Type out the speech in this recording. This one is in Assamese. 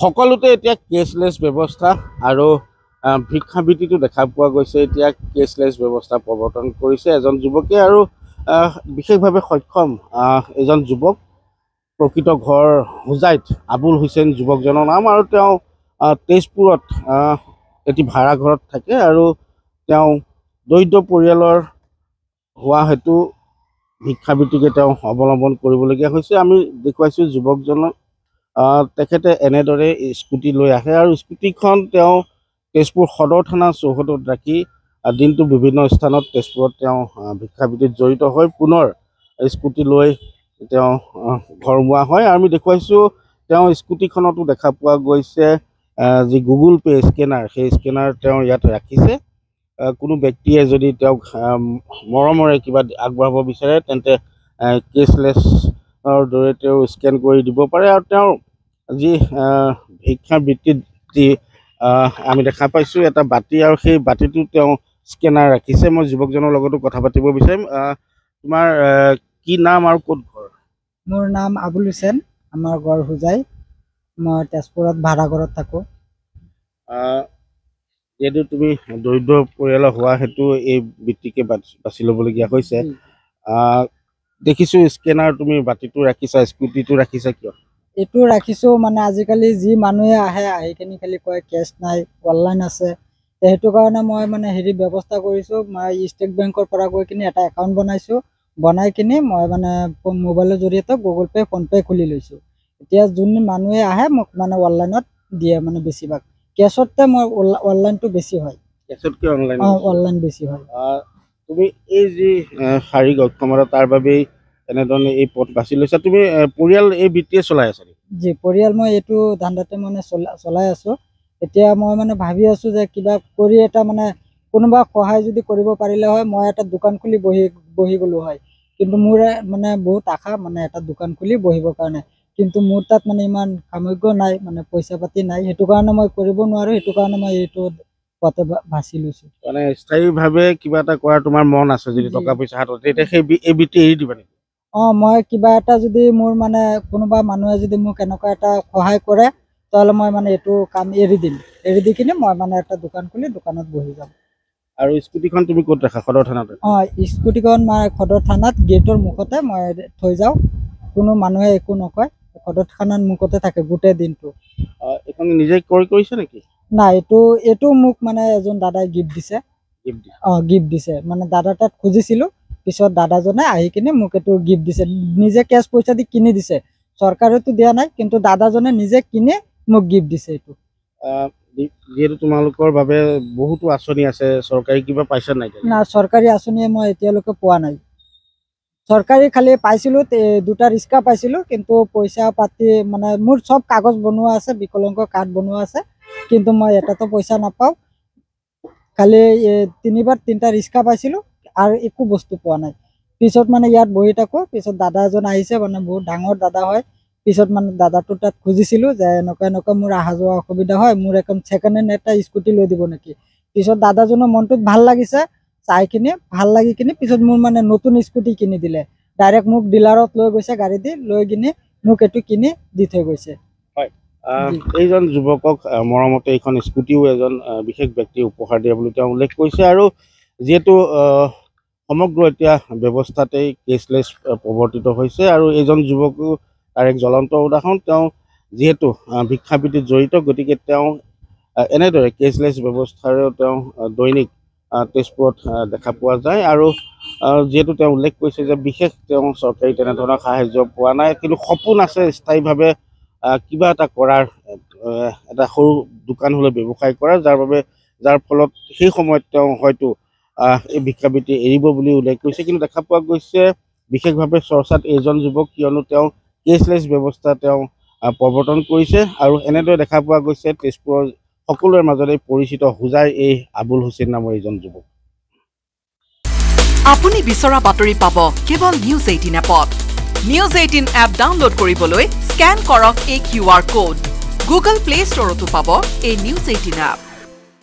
সকলোতে এতিয়া কেছলেছ ব্যৱস্থা আৰু ভিক্ষাবৃত্তিটো দেখা পোৱা গৈছে। এতিয়া কেছলেছ ব্যৱস্থা প্ৰৱৰ্তন কৰিছে এজন যুৱকে আৰু বিশেষভাৱে সক্ষম এজন যুৱক। প্ৰকৃত ঘৰ হোজাইত আবুল হুছেইন যুৱকজনৰ নাম আৰু তেওঁ তেজপুৰত এটি ভাড়া ঘৰত থাকে আৰু তেওঁ দৰিদ্ৰ পৰিয়ালৰ হোৱা হেতু ভিক্ষাবৃত্তিকে তেওঁ অৱলম্বন কৰিবলগীয়া হৈছে। আমি দেখুৱাইছোঁ যুৱকজনক তেখেতে এনেদৰে স্কুটি লৈ আহে আৰু স্কুটিখন তেওঁ তেজপুৰ সদৰ থানা চৌহদত ৰাখি দিনটো বিভিন্ন স্থানত তেজপুৰত তেওঁ ভিক্ষাবৃত্তিত জড়িত হৈ পুনৰ স্কুটি লৈ তেওঁ ঘৰমুৱা হয়। আৰু আমি দেখুৱাইছোঁ তেওঁ স্কুটিখনতো দেখা পোৱা গৈছে যি গুগল পে' স্কেনাৰ, সেই স্কেনাৰ তেওঁ ইয়াত ৰাখিছে। কোনো ব্যক্তিয়ে যদি তেওঁক মৰমৰে কিবা আগবঢ়াব বিচাৰে তেন্তে কেছলেছৰ দৰে তেওঁ স্কেন কৰি দিব পাৰে। আৰু তেওঁৰ যি ভিক্ষাবৃত্তিত যি আমি দেখা পাইছোঁ এটা বাতি আৰু সেই বাতিটো তেওঁ স্কেনাৰ ৰাখিছে। মই যুৱকজনৰ লগতো কথা পাতিব বিচাৰিম। তোমাৰ কি নাম আৰু ক'ত ঘৰ? মোৰ নাম আবুল হুছেইন, আমাৰ ঘৰ হোজাই। মই তেজপুৰত ভাড়া ঘৰত থাকোঁ। যিহেতু তুমি দৰিদ্ৰ পৰিয়ালৰ হোৱা হেতু এই বৃত্তিকে বাছি ল'বলগীয়া হৈছে, দেখিছোঁ স্কেনাৰ তুমি বাতিটো ৰাখিছা, স্কুটিটো ৰাখিছা কিয়? এইটো ৰাখিছোঁ মানে আজিকালি যি মানুহে আহি কিনি খালি কয় কেছ নাই, অনলাইন আছে। সেইটো কাৰণে মই মানে ব্যৱস্থা কৰিছোঁ। মই ষ্টেট বেংকৰ পৰা গৈ কিনি এটা একাউণ্ট বনাইছোঁ। বনাই কিনি মই মানে মোবাইলৰ জৰিয়তে গুগল পে' ফোনপে' খুলি লৈছোঁ। এতিয়া যোন মানুহে আহে মোক মানে অনলাইনত দিয়ে, মানে বেছিভাগ কেছতকৈ মই অনলাইনটো বেছি হয়। কেছতকৈ অনলাইন অনলাইন বেছি হয়। তুমি এই যি শাৰীৰিক অক্ষমতা তাৰ বাবেই এনেধৰণে এই পথ বাছি লৈছা। তুমি পৰিয়াল এই বৃত্তিয়ে চলাই আছা? জি, পৰিয়াল মই এইটো ধান্দাতে মানে চলাই আছোঁ। এতিয়া মই মানে ভাবি আছোঁ যে কিবা কৰি এটা মানে কোনোবা সহায় যদি কৰিব পাৰিলে হয়, মই এটা দোকান খুলি বহি গ'লোঁ হয়। কিন্তু মোৰ মানে বহুত আশা মানে এটা দোকান খুলি বহিবৰ কাৰণে, কিন্তু মোৰ তাত মানে ইমান সামৰ্থ্য নাই, মানে পইচা পাতি নাই। সেইটো কাৰণে মই কৰিব নোৱাৰোঁ। সেইটো কাৰণে মই এইটো পথে বাছি লৈছোঁ। মানে স্থায়ীভাৱে কিবা এটা কৰাৰ তোমাৰ মন আছে যদি টকা পইচা হাতত, তেতিয়া সেই এই বৃত্তি এৰি দিবা নেকি? মই কিবা এটা যদি মোৰ মানে কোনোবা মানুহে যদি মোক এনেকুৱা এটা সহায় কৰে, তাহলে মই মানে এইটো কাম এৰি দিম। এৰি দি কিনে মই মানে এটা দোকান খুলি দোকানত বহি যাম। আৰু স্কুটিখন তুমি ক'ত ৰাখা? সদৰ থানাত? স্কুটিখন মই সদৰ থানাত গেটৰ মুখতে মই থৈ যাওঁ। কোনো মানুহে একো নকয়। সদৰ থানাৰ মুখতে থাকে গোটেই দিনটো। এইখন নিজে কৰিছে নেকি? নাই, এইটো মোক মানে এজন দাদাই গিফ্ট দিছে। গিফ্ট দিছে মানে দাদা তাত খুজিছিলোঁ, পিছত দাদাজনে আহি কিনে মোক এইটো গিফ্ট দিছে। নিজে কেছ পইচা দি কিনি দিছে, চৰকাৰেতো দিয়া নাই, কিন্তু দাদাজনে নিজে কিনে মোক গিফ্ট দিছে এইটো। যিহেতু তোমালোকৰ বাবে বহুতো আঁচনি আছে, চৰকাৰী কিবা পাইছা নাই? না, চৰকাৰী আঁচনিয়ে মই এতিয়ালৈকে পোৱা নাই। চৰকাৰী খালি পাইছিলোঁ, 2টা ৰিক্সা পাইছিলোঁ, কিন্তু পইচা পাতি মানে মোৰ চব কাগজ বনোৱা আছে, বিকলাংগ কাৰ্ড বনোৱা আছে, কিন্তু মই এটাতো পইচা নাপাওঁ। খালি 3টা ৰিক্সা পাইছিলোঁ আৰু একো বস্তু পোৱা নাই। পিছত মানে ইয়াত বহি থাকোঁ, পিছত দাদা এজন আহিছে, মানে বহুত ডাঙৰ দাদা হয়। পিছত মানে দাদাটোৰ তাত খুজিছিলোঁ যে এনেকুৱা মোৰ অহা যোৱা অসুবিধা হয়, মোৰ এখন ছেকেণ্ড হেণ্ড এটা স্কুটি লৈ দিব নেকি? পিছত দাদাজনৰ মনটোত ভাল লাগিছে, চাই কিনে ভাল লাগি কিনে পিছত মোৰ মানে নতুন স্কুটি কিনি দিলে। ডাইৰেক্ট মোক ডিলাৰত লৈ গৈছে, গাড়ী দি লৈ কিনে মোক এইটো কিনি দি থৈ গৈছে। এইজন যুৱকক মৰমতে এইখন স্কুটিও এজন বিশেষ ব্যক্তিয়ে উপহাৰ দিয়া বুলি তেওঁ উল্লেখ কৰিছে। আৰু যিহেতু সমগ্ৰ এতিয়া ব্যৱস্থাতেই কেছলেছ প্ৰৱৰ্তিত হৈছে আৰু এইজন যুৱকো তাৰ এক জ্বলন্ত উদাহৰণ। তেওঁ যিহেতু ভিক্ষাবৃত্তিত জড়িত, গতিকে তেওঁ এনেদৰে কেছলেছ ব্যৱস্থাৰেও তেওঁ দৈনিক তেজপুৰত দেখা পোৱা যায়। আৰু যিহেতু তেওঁ উল্লেখ কৰিছে যে বিশেষ তেওঁ চৰকাৰী তেনেধৰণৰ সাহাৰ্য পোৱা নাই, কিন্তু সপোন আছে স্থায়ীভাৱে কিবা এটা কৰাৰ, এটা সৰু দোকান হ'লে ব্যৱসায় কৰাৰ, যাৰ ফলত সেই সময়ত তেওঁ হয়তো এই ভিক্ষাবৃত্তি এৰিব বুলি উল্লেখ কৰিছে। কিন্তু দেখা পোৱা গৈছে বিশেষভাৱে চৰ্চাত এইজন যুৱক, কিয়নো তেওঁ কেছলেছ ব্যৱস্থা তেওঁ প্ৰৱৰ্তন কৰিছে। আৰু এনেদৰে দেখা পোৱা গৈছে তেজপুৰৰ সকলোৰে মাজতে পৰিচিত হোজাই এই আবুল হুছেইন নামৰ এইজন যুৱক। আপুনি বিচৰা বাতৰি পাব কেৱল নিউজ 18 এপত। নিউজ 18 এপ ডাউনলোড কৰিবলৈ স্কেন কৰক এই QR কোড। গুগল প্লে ষ্টৰতো পাব এই নিউজ 18 এপ।